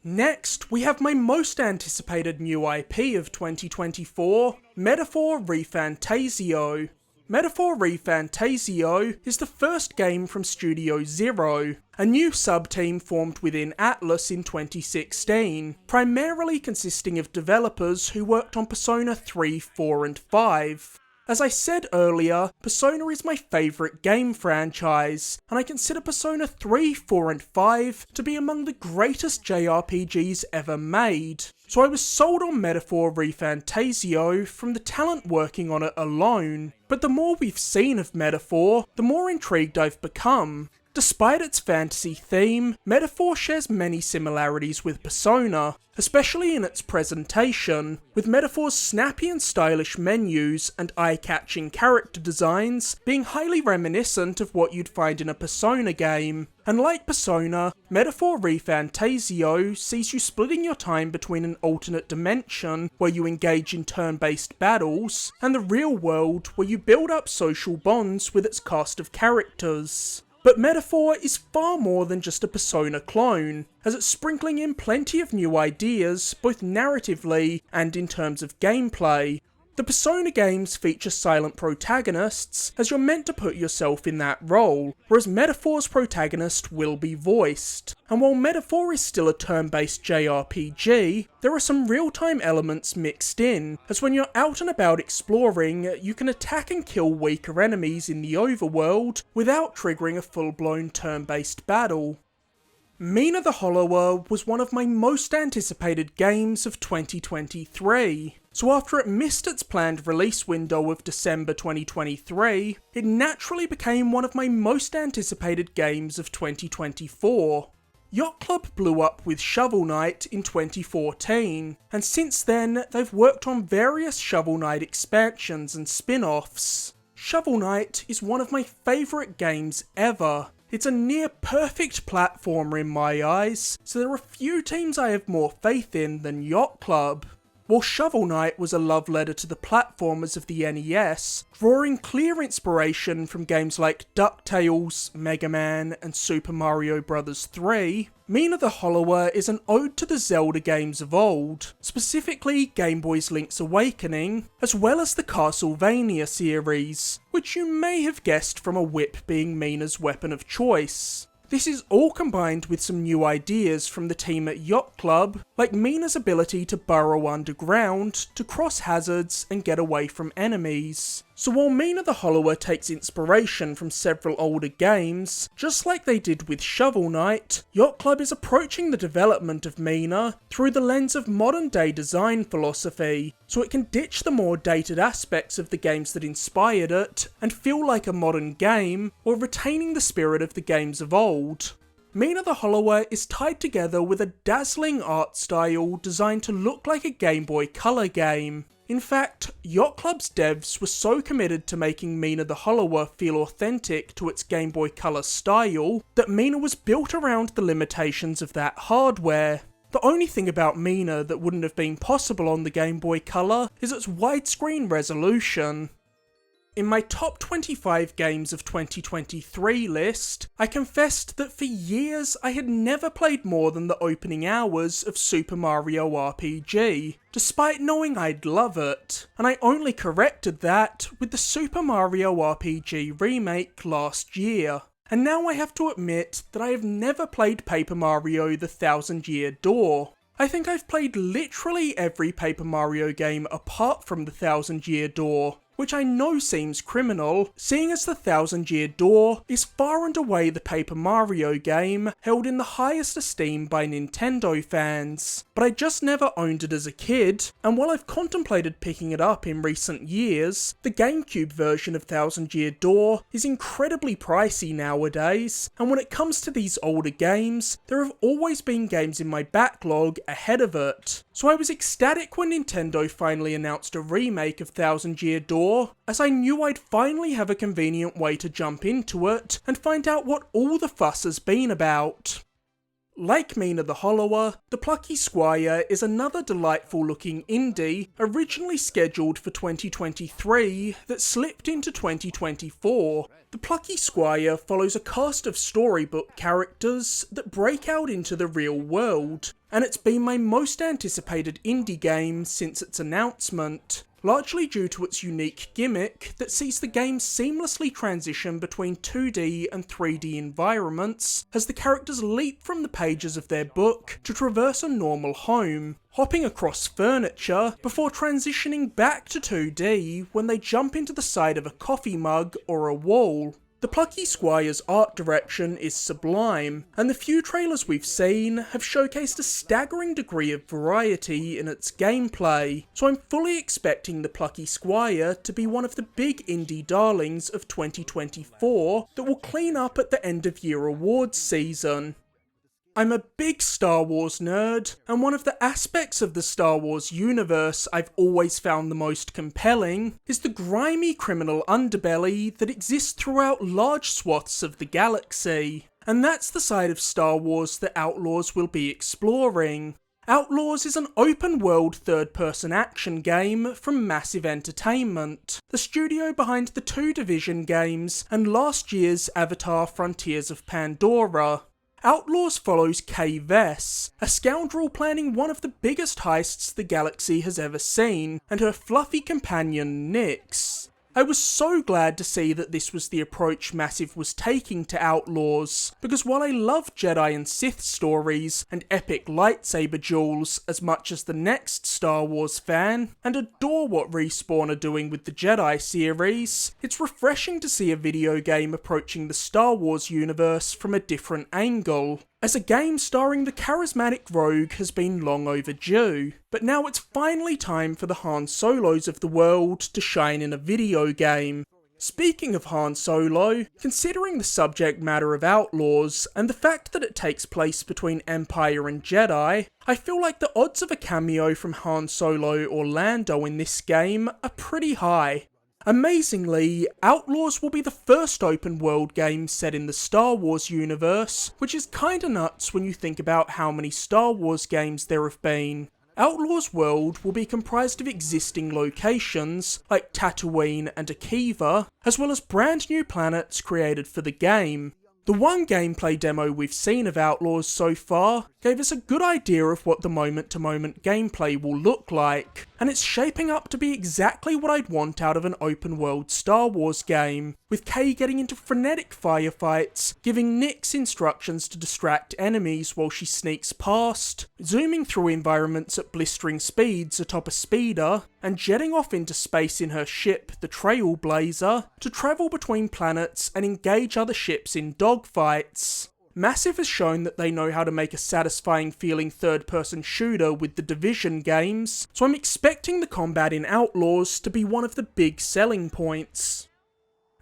Next, we have my most anticipated new IP of 2024, Metaphor ReFantazio. Metaphor ReFantazio is the first game from Studio Zero, a new sub-team formed within Atlus in 2016, primarily consisting of developers who worked on Persona 3, 4 and 5. As I said earlier, Persona is my favourite game franchise, and I consider Persona 3, 4 and 5 to be among the greatest JRPGs ever made, so I was sold on Metaphor ReFantazio from the talent working on it alone. But the more we've seen of Metaphor, the more intrigued I've become. Despite its fantasy theme, Metaphor shares many similarities with Persona, especially in its presentation, with Metaphor's snappy and stylish menus and eye-catching character designs being highly reminiscent of what you'd find in a Persona game. And like Persona, Metaphor ReFantazio sees you splitting your time between an alternate dimension where you engage in turn-based battles, and the real world where you build up social bonds with its cast of characters. But Metaphor is far more than just a Persona clone, as it's sprinkling in plenty of new ideas, both narratively and in terms of gameplay. The Persona games feature silent protagonists, as you're meant to put yourself in that role, whereas Metaphor's protagonist will be voiced. And while Metaphor is still a turn-based JRPG, there are some real-time elements mixed in, as when you're out and about exploring, you can attack and kill weaker enemies in the overworld without triggering a full-blown turn-based battle. Mina the Hollower was one of my most anticipated games of 2023. So after it missed its planned release window of December 2023, it naturally became one of my most anticipated games of 2024. Yacht Club blew up with Shovel Knight in 2014, and since then they've worked on various Shovel Knight expansions and spin-offs. Shovel Knight is one of my favourite games ever. It's a near perfect platformer in my eyes, so there are few teams I have more faith in than Yacht Club. While Shovel Knight was a love letter to the platformers of the NES, drawing clear inspiration from games like DuckTales, Mega Man, and Super Mario Bros. 3, Mina the Hollower is an ode to the Zelda games of old, specifically Game Boy's Link's Awakening, as well as the Castlevania series, which you may have guessed from a whip being Mina's weapon of choice. This is all combined with some new ideas from the team at Yacht Club, like Mina's ability to burrow underground, to cross hazards and get away from enemies. So while Mina the Hollower takes inspiration from several older games, just like they did with Shovel Knight, Yacht Club is approaching the development of Mina through the lens of modern day design philosophy, so it can ditch the more dated aspects of the games that inspired it and feel like a modern game, while retaining the spirit of the games of old. Mina the Hollower is tied together with a dazzling art style designed to look like a Game Boy Color game. In fact, Yacht Club's devs were so committed to making Mina the Hollower feel authentic to its Game Boy Color style, that Mina was built around the limitations of that hardware. The only thing about Mina that wouldn't have been possible on the Game Boy Color is its widescreen resolution. In my top 25 games of 2023 list, I confessed that for years I had never played more than the opening hours of Super Mario RPG, despite knowing I'd love it, and I only corrected that with the Super Mario RPG remake last year. And now I have to admit that I have never played Paper Mario The ThousandYear Door. I think I've played literally every Paper Mario game apart from The ThousandYear Door, which I know seems criminal, seeing as The ThousandYear Door is far and away the Paper Mario game held in the highest esteem by Nintendo fans. But I just never owned it as a kid, and while I've contemplated picking it up in recent years, the GameCube version of ThousandYear Door is incredibly pricey nowadays, and when it comes to these older games, there have always been games in my backlog ahead of it. So I was ecstatic when Nintendo finally announced a remake of ThousandYear Door, as I knew I'd finally have a convenient way to jump into it and find out what all the fuss has been about. Like Mina the Hollower, the Plucky Squire is another delightful looking indie originally scheduled for 2023 that slipped into 2024. The Plucky Squire follows a cast of storybook characters that break out into the real world, and it's been my most anticipated indie game since its announcement, largely due to its unique gimmick that sees the game seamlessly transition between 2D and 3D environments as the characters leap from the pages of their book to traverse a normal home, hopping across furniture before transitioning back to 2D when they jump into the side of a coffee mug or a wall. The Plucky Squire's art direction is sublime, and the few trailers we've seen have showcased a staggering degree of variety in its gameplay, so I'm fully expecting the Plucky Squire to be one of the big indie darlings of 2024 that will clean up at the end of year awards season. I'm a big Star Wars nerd, and one of the aspects of the Star Wars universe I've always found the most compelling is the grimy criminal underbelly that exists throughout large swaths of the galaxy. And that's the side of Star Wars that Outlaws will be exploring. Outlaws is an open-world third-person action game from Massive Entertainment, the studio behind the two Division games and last year's Avatar Frontiers of Pandora. Outlaws follows Kay Vess, a scoundrel planning one of the biggest heists the galaxy has ever seen, and her fluffy companion Nyx. I was so glad to see that this was the approach Massive was taking to Outlaws, because while I love Jedi and Sith stories and epic lightsaber duels as much as the next Star Wars fan, and adore what Respawn are doing with the Jedi series, it's refreshing to see a video game approaching the Star Wars universe from a different angle, as a game starring the charismatic Rogue has been long overdue. But now it's finally time for the Han Solos of the world to shine in a video game. Speaking of Han Solo, considering the subject matter of Outlaws, and the fact that it takes place between Empire and Jedi, I feel like the odds of a cameo from Han Solo or Lando in this game are pretty high. Amazingly, Outlaws will be the first open world game set in the Star Wars universe, which is kinda nuts when you think about how many Star Wars games there have been. Outlaws world will be comprised of existing locations, like Tatooine and Akiva, as well as brand new planets created for the game. The one gameplay demo we've seen of Outlaws so far gave us a good idea of what the moment-to-moment gameplay will look like, and it's shaping up to be exactly what I'd want out of an open-world Star Wars game, with Kay getting into frenetic firefights, giving Nyx instructions to distract enemies while she sneaks past, zooming through environments at blistering speeds atop a speeder, and jetting off into space in her ship, the Trailblazer, to travel between planets and engage other ships in dogfights. Massive has shown that they know how to make a satisfying feeling third-person shooter with the Division games, so I'm expecting the combat in Outlaws to be one of the big selling points.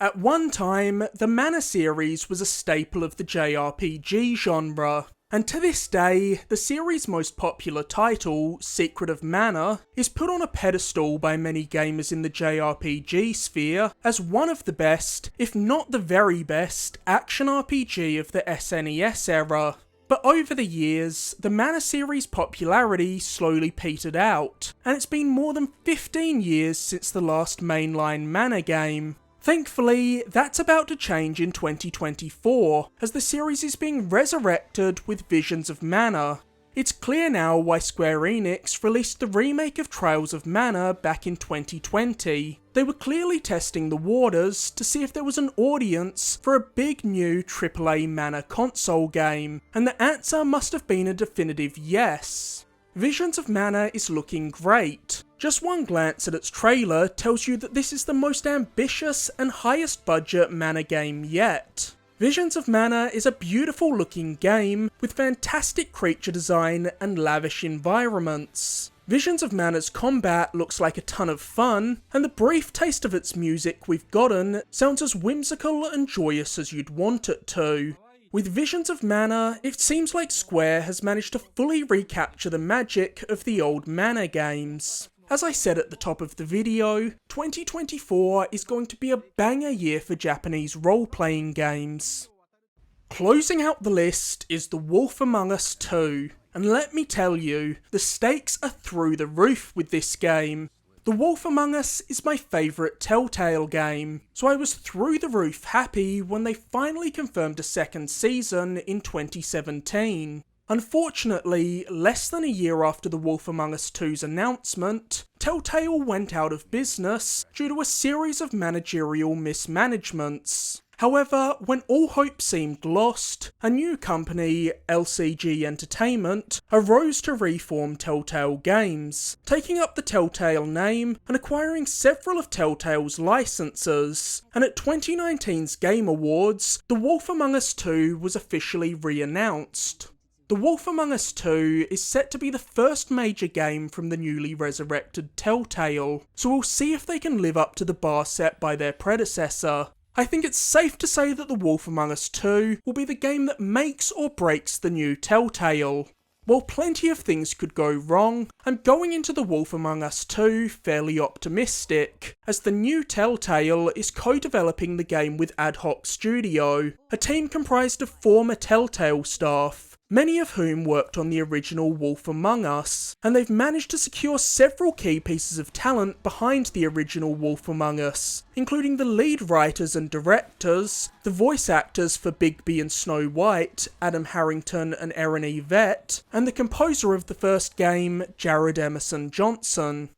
At one time, the Mana series was a staple of the JRPG genre, and to this day, the series' most popular title, Secret of Mana, is put on a pedestal by many gamers in the JRPG sphere as one of the best, if not the very best, action RPG of the SNES era. But over the years, the Mana series' popularity slowly petered out, and it's been more than 15 years since the last mainline Mana game. Thankfully, that's about to change in 2024, as the series is being resurrected with Visions of Mana. It's clear now why Square Enix released the remake of Trails of Mana back in 2020. They were clearly testing the waters to see if there was an audience for a big new AAA Mana console game, and the answer must have been a definitive yes. Visions of Mana is looking great. Just one glance at its trailer tells you that this is the most ambitious and highest budget Mana game yet. Visions of Mana is a beautiful looking game with fantastic creature design and lavish environments. Visions of Mana's combat looks like a ton of fun, and the brief taste of its music we've gotten sounds as whimsical and joyous as you'd want it to. With Visions of Mana, it seems like Square has managed to fully recapture the magic of the old Mana games. As I said at the top of the video, 2024 is going to be a banger year for Japanese role-playing games. Closing out the list is The Wolf Among Us 2, and let me tell you, the stakes are through the roof with this game. The Wolf Among Us is my favourite Telltale game, so I was through the roof happy when they finally confirmed a second season in 2017. Unfortunately, less than a year after The Wolf Among Us 2's announcement, Telltale went out of business due to a series of managerial mismanagements. However, when all hope seemed lost, a new company, LCG Entertainment, arose to reform Telltale Games, taking up the Telltale name and acquiring several of Telltale's licenses. And at 2019's Game Awards, The Wolf Among Us 2 was officially re-announced. The Wolf Among Us 2 is set to be the first major game from the newly resurrected Telltale, so we'll see if they can live up to the bar set by their predecessor. I think it's safe to say that The Wolf Among Us 2 will be the game that makes or breaks the new Telltale. While plenty of things could go wrong, I'm going into The Wolf Among Us 2 fairly optimistic, as the new Telltale is co-developing the game with Ad Hoc Studio, a team comprised of former Telltale staff, many of whom worked on the original Wolf Among Us, and they've managed to secure several key pieces of talent behind the original Wolf Among Us, including the lead writers and directors, the voice actors for Bigby and Snow White, Adam Harrington and Erin E. Vett, and the composer of the first game, Jared Emerson Johnson.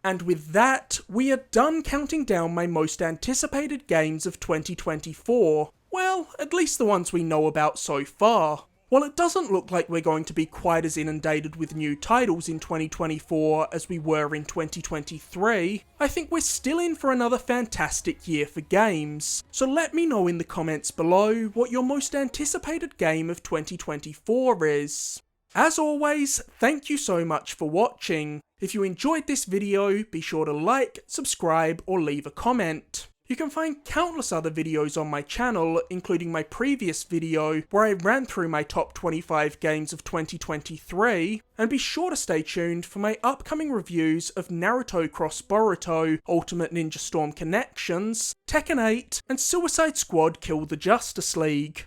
And with that, we are done counting down my most anticipated games of 2024. Well, at least the ones we know about so far. While it doesn't look like we're going to be quite as inundated with new titles in 2024 as we were in 2023, I think we're still in for another fantastic year for games. So let me know in the comments below what your most anticipated game of 2024 is. As always, thank you so much for watching. If you enjoyed this video, be sure to like, subscribe, or leave a comment. You can find countless other videos on my channel, including my previous video where I ran through my top 25 games of 2023, and be sure to stay tuned for my upcoming reviews of Naruto Cross Boruto, Ultimate Ninja Storm Connections, Tekken 8, and Suicide Squad Kill the Justice League.